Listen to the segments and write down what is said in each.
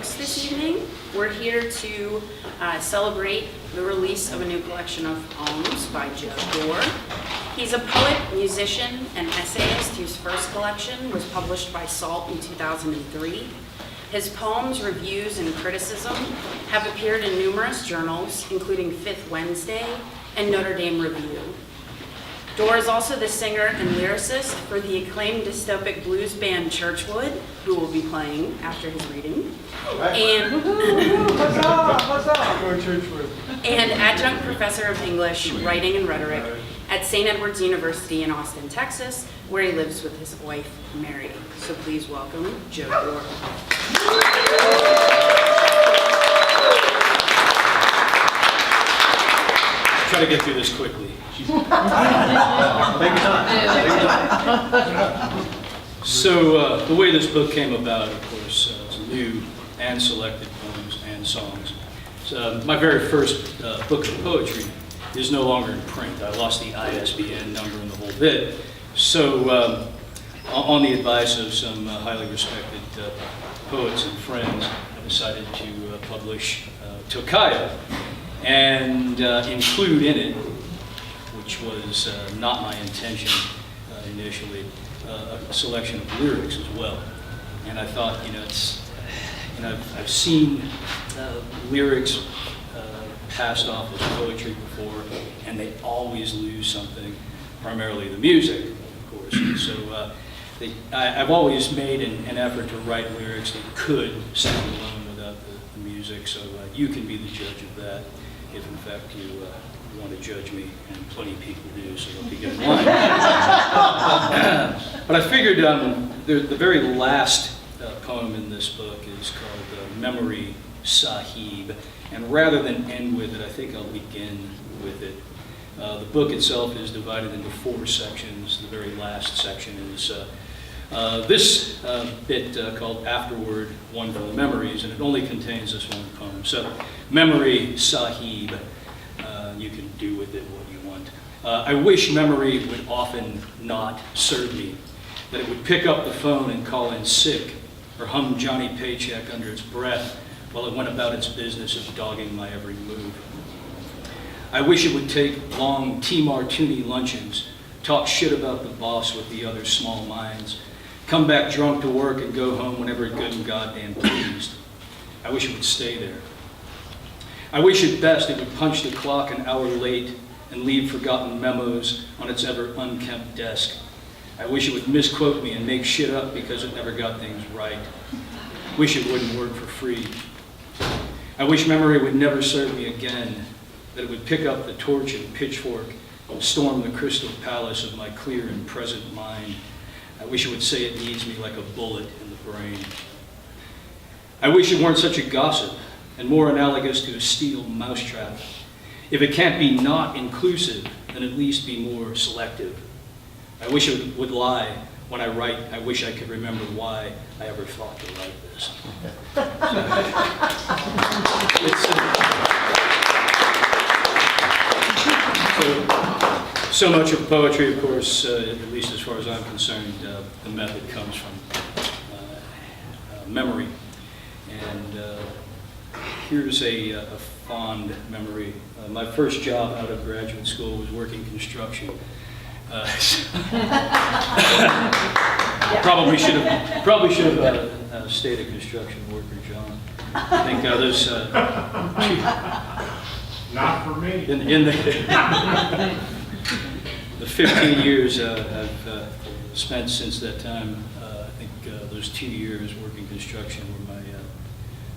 Books this evening. We're here to celebrate the release of a new collection of poems by Joe Doerr. He's a poet, musician, and essayist whose first collection was published by Salt in 2003. His poems, reviews, and criticism have appeared in numerous journals, including Fifth Wednesday and Notre Dame Review. Doerr is also the singer and lyricist for the acclaimed dystopic blues band Churchwood, who will be playing after his reading, and adjunct professor of English, writing, and rhetoric at St. Edward's University in Austin, Texas, where he lives with his wife, Mary. So please welcome Joe Doerr. Try to get through this quickly. Take your time. So the way this book came about, of course, is new and selected poems and songs. So, my very first book of poetry is no longer in print. I lost the ISBN number and the whole bit. So on the advice of some highly respected poets and friends, I decided to publish Tocayo and include in it, which was not my intention initially, a selection of lyrics as well. And I thought, I've seen lyrics passed off as poetry before, and they always lose something, primarily the music, of course. And so I've always made an effort to write lyrics that could stand alone without the music, so you can be the judge of that, if in fact you want to judge me, and plenty of people do, so don't be getting in line. But I figured the very last poem in this book is called Memory Sahib, and rather than end with it, I think I'll begin with it. The book itself is divided into 4 sections. The very last section is this bit called Afterword, One for the Memories, and it only contains this one poem. So, Memory Sahib, you can do with it what you want. I wish memory would often not serve me, that it would pick up the phone and call in sick, or hum Johnny Paycheck under its breath while it went about its business of dogging my every move. I wish it would take long tea martini luncheons, talk shit about the boss with the other small minds, come back drunk to work and go home whenever it good and goddamn pleased. I wish it would stay there. I wish at best it would punch the clock an hour late and leave forgotten memos on its ever unkempt desk. I wish it would misquote me and make shit up because it never got things right. Wish it wouldn't work for free. I wish memory would never serve me again, that it would pick up the torch and pitchfork and storm the crystal palace of my clear and present mind. I wish it would say it needs me like a bullet in the brain. I wish it weren't such a gossip and more analogous to a steel mousetrap. If it can't be not inclusive, then at least be more selective. I wish it would lie when I write. I wish I could remember why I ever thought to write this. So much of poetry, of course, at least as far as I'm concerned, the method comes from memory. And here's a fond memory. My first job out of graduate school was working construction. Probably should have stayed a construction worker, John. I think those. Not for me. In the 15 years I've spent since that time, I think those 2 years working construction were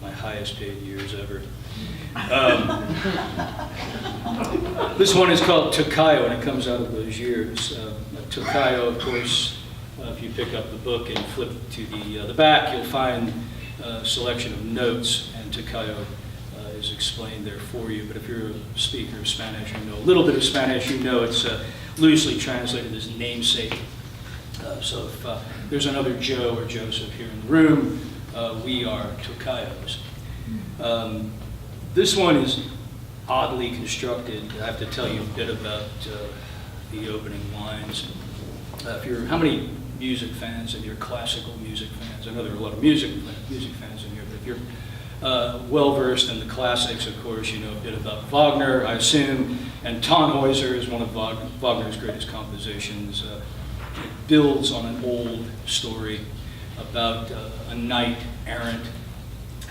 my highest paid years ever. This one is called Tocayo, and it comes out of those years. Tocayo, of course, if you pick up the book and flip to the back, you'll find a selection of notes, and Tocayo is explained there for you. But if you're a speaker of Spanish, you know a little bit of Spanish, you know it's loosely translated as namesake. So if there's another Joe or Joseph here in the room, we are Tocayos. This one is oddly constructed. I have to tell you a bit about the opening lines. How many music fans and your classical music fans. I know there are a lot of music fans in here, but if you're well-versed in the classics, of course, you know a bit about Wagner, I assume, and Tannhäuser is one of Wagner's greatest compositions. It builds on an old story about a knight errant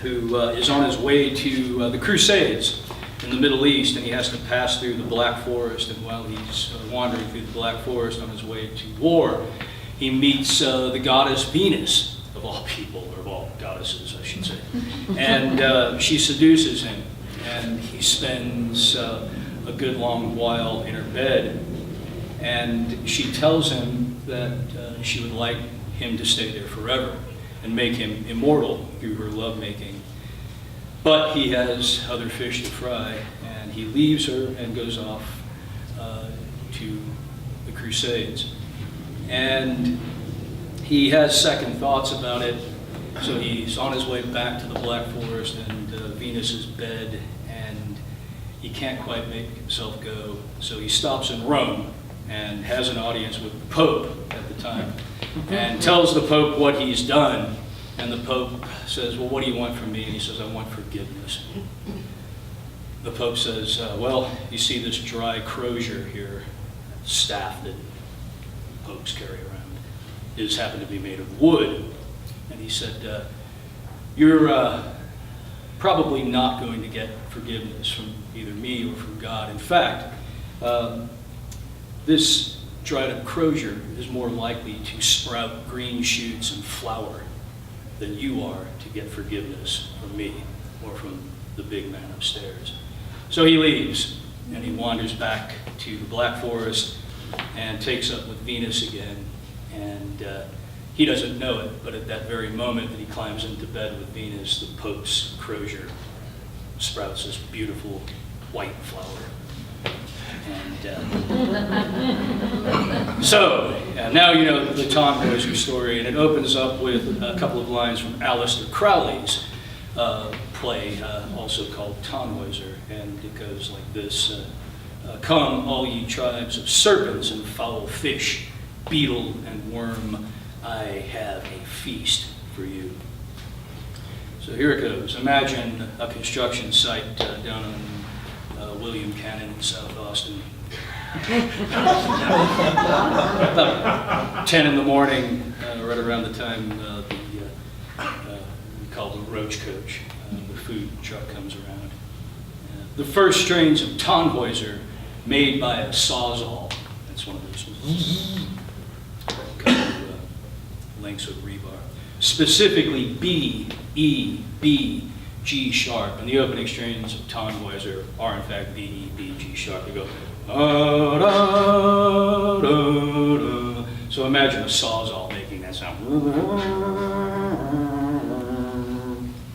who is on his way to the Crusades in the Middle East, and he has to pass through the Black Forest, and while he's wandering through the Black Forest on his way to war, he meets the goddess Venus, of all people, or of all goddesses, I should say. And she seduces him, and he spends a good long while in her bed. And she tells him that she would like him to stay there forever and make him immortal through her lovemaking. But he has other fish to fry, and he leaves her and goes off to the Crusades. And he has second thoughts about it, so he's on his way back to the Black Forest and Venus's bed, and he can't quite make himself go. So he stops in Rome and has an audience with the Pope at the time, and tells the Pope what he's done. And the Pope says, well, what do you want from me? And he says, I want forgiveness. The Pope says, well, you see this dry crozier here, staff that popes carry around, is happened to be made of wood. And he said, you're probably not going to get forgiveness from either me or from God. In fact, this dried up crozier is more likely to sprout green shoots and flower than you are to get forgiveness from me or from the big man upstairs. So he leaves, and he wanders back to the Black Forest and takes up with Venus again. And he doesn't know it, but at that very moment that he climbs into bed with Venus, the Pope's crozier sprouts this beautiful white flower. And so, now you know the Tannhäuser story, and it opens up with a couple of lines from Aleister Crowley's play, also called Tannhäuser, and it goes like this. Come, all ye tribes of serpents and foul fish, beetle and worm, I have a feast for you. So here it goes. Imagine a construction site down on William Cannon in South Austin. About 10 in the morning, right around the time we call the Roach Coach, the food truck comes around. The first strains of Tannhäuser made by a sawzall. That's one of those lengths of rebar. Specifically B, E, B, G sharp. And the opening strains of Tannhäuser are in fact B, E, B, G sharp. They go da, da, da, da. So imagine a sawzall making that sound.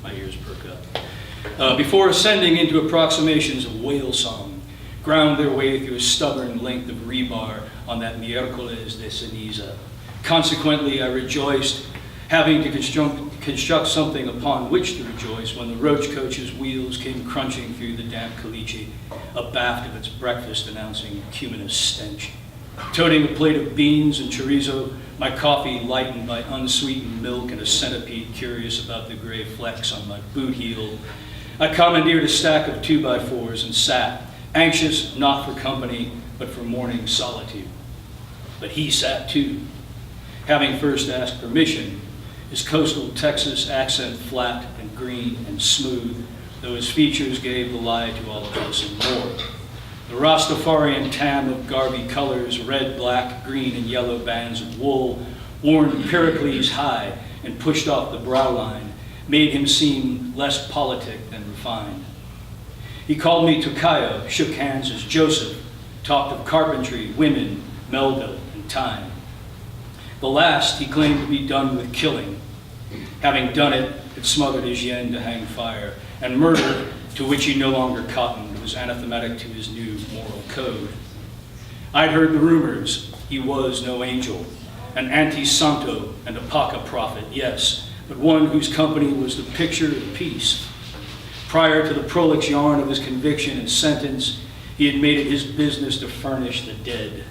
My ears perk up. Before ascending into approximations of whale song, ground their way through a stubborn length of rebar on that miércoles de ceniza. Consequently, I rejoiced, having to construct something upon which to rejoice when the Roach Coach's wheels came crunching through the damp caliche, abaft of its breakfast announcing cuminous stench. Toting a plate of beans and chorizo, my coffee lightened by unsweetened milk and a centipede curious about the gray flecks on my boot heel, I commandeered a stack of 2x4s and sat, anxious not for company, but for morning solitude. But he sat too, having first asked permission, his coastal Texas accent flat and green and smooth, though his features gave the lie to all of us and more. The Rastafarian tam of garby colors, red, black, green, and yellow bands of wool, worn Pericles high and pushed off the brow line, made him seem less politic than refined. He called me Tocayo, shook hands as Joseph, talked of carpentry, women, Melville, and time. The last he claimed to be done with killing. Having done it, had smothered his yen to hang fire, and murder, to which he no longer cottoned, was anathematic to his new moral code. I'd heard the rumors. He was no angel, an anti-santo and a Paca prophet, yes, but one whose company was the picture of peace. Prior to the prolix yarn of his conviction and sentence, he had made it his business to furnish the dead.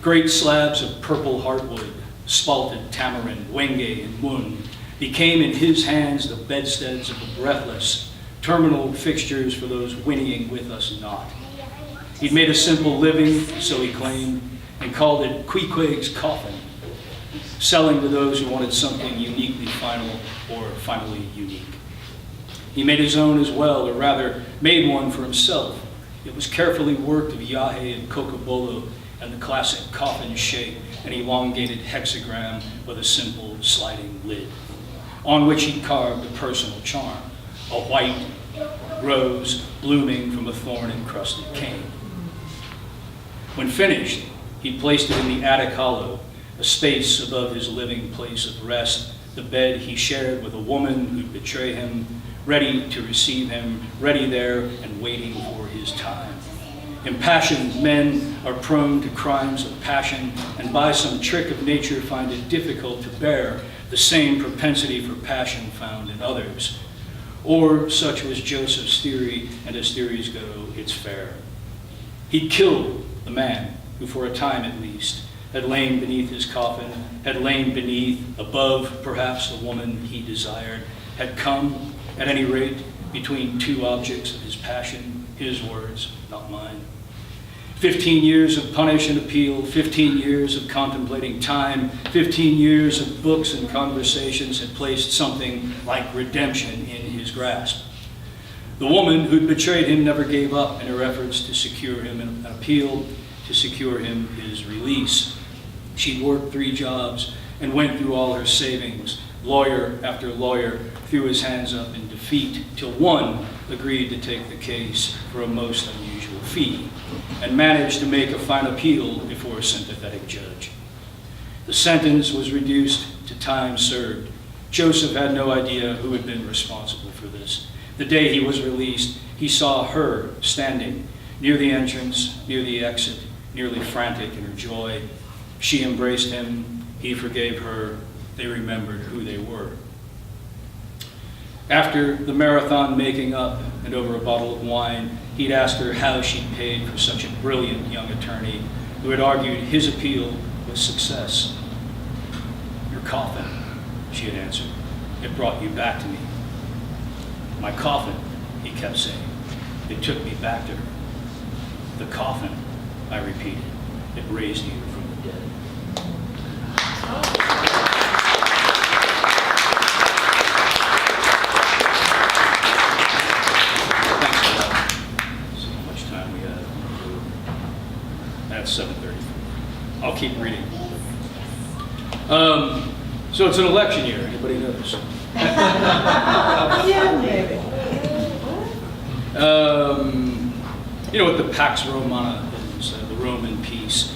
Great slabs of purple heartwood, spalted tamarind, wenge, and mun, became in his hands the bedsteads of the breathless, terminal fixtures for those whinnying with us not. He'd made a simple living, so he claimed, and called it Queequeg's coffin, selling to those who wanted something uniquely final or finally unique. He made his own as well, or rather made one for himself. It was carefully worked of yahe and cocobolo and the classic coffin shape, an elongated hexagram with a simple sliding lid, on which he carved a personal charm, a white rose blooming from a thorn-encrusted cane. When finished, he placed it in the attic hollow, a space above his living place of rest, the bed he shared with a woman who'd betray him, ready to receive him, ready there and waiting for his time. Impassioned men are prone to crimes of passion, and by some trick of nature find it difficult to bear the same propensity for passion found in others. Or such was Joseph's theory, and as theories go, it's fair. He killed the man who, for a time at least, had lain beneath his coffin, had lain beneath, above, perhaps, the woman he desired, had come, at any rate, between two objects of his passion, his words, not mine. 15 years of punish and appeal, 15 years of contemplating time, 15 years of books and conversations had placed something like redemption in his grasp. The woman who'd betrayed him never gave up in her efforts to secure him an appeal, to secure him his release. She'd worked 3 jobs and went through all her savings. Lawyer after lawyer threw his hands up in defeat, till one agreed to take the case for a most unusual fee and managed to make a fine appeal before a sympathetic judge. The sentence was reduced to time served. Joseph had no idea who had been responsible for this. The day he was released, he saw her standing near the entrance, near the exit, nearly frantic in her joy. She embraced him, he forgave her, they remembered who they were. After the marathon making up and over a bottle of wine, he'd asked her how she'd paid for such a brilliant young attorney who had argued his appeal with success. Your coffin, she had answered. It brought you back to me. My coffin, he kept saying. It took me back to her. The coffin, I repeated. It raised you from the dead. Thanks for that. See how much time we have. That's 7:34. I'll keep reading. So it's an election year. Anybody knows? Yeah, maybe. You know what the Pax Romana is, the Roman peace.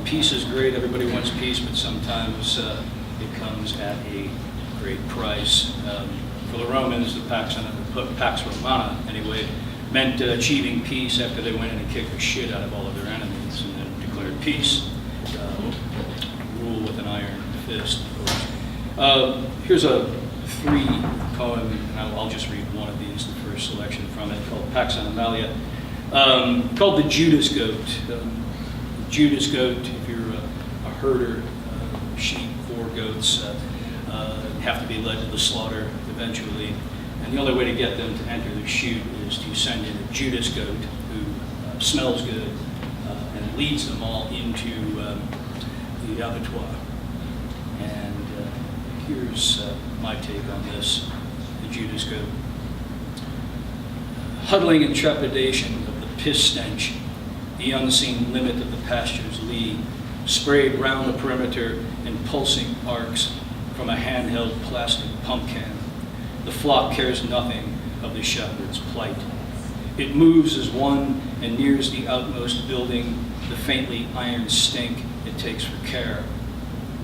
Peace is great, everybody wants peace, but sometimes it comes at a great price. For the Romans, the Pax Romana, anyway, meant achieving peace after they went in and kicked the shit out of all of their enemies and then declared peace. Rule with an iron fist, of course. Here's a 3-poem, and I'll just read one of these, the first selection from it, called Pax Animalia, called the Judas Goat. Judas Goat, if you're a herder, sheep or goats, have to be led to the slaughter eventually. And the only way to get them to enter the chute is to send in a Judas Goat who smells good and leads them all into the abattoir. And here's my take on this, the Judas Goat. Huddling in trepidation of the piss stench, the unseen limit of the pasture's lee, sprayed round the perimeter in pulsing arcs from a handheld plastic pump can. The flock cares nothing of the shepherd's plight. It moves as one and nears the outmost building, the faintly iron stink it takes for care.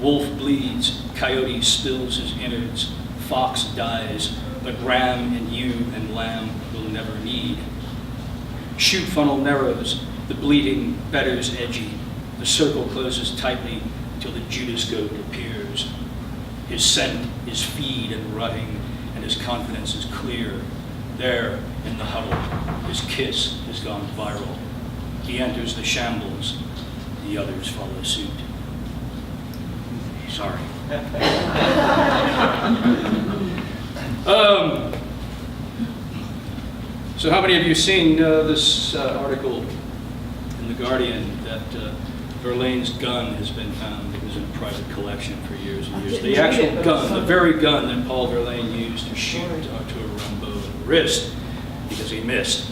Wolf bleeds, coyote spills his innards, fox dies, but ram and ewe and lamb will never need. Chute funnel narrows, the bleeding bedders edgy. The circle closes tightly till the Judas Goat appears. His scent is feed and rutting, and his confidence is clear. There, in the huddle, his kiss has gone viral. He enters the shambles. The others follow suit. Sorry. So how many of you seen this article in The Guardian that Verlaine's gun has been found? It was in a private collection for years and years. The actual gun, the very gun that Paul Verlaine used to shoot Arturo Rumbo in the wrist because he missed.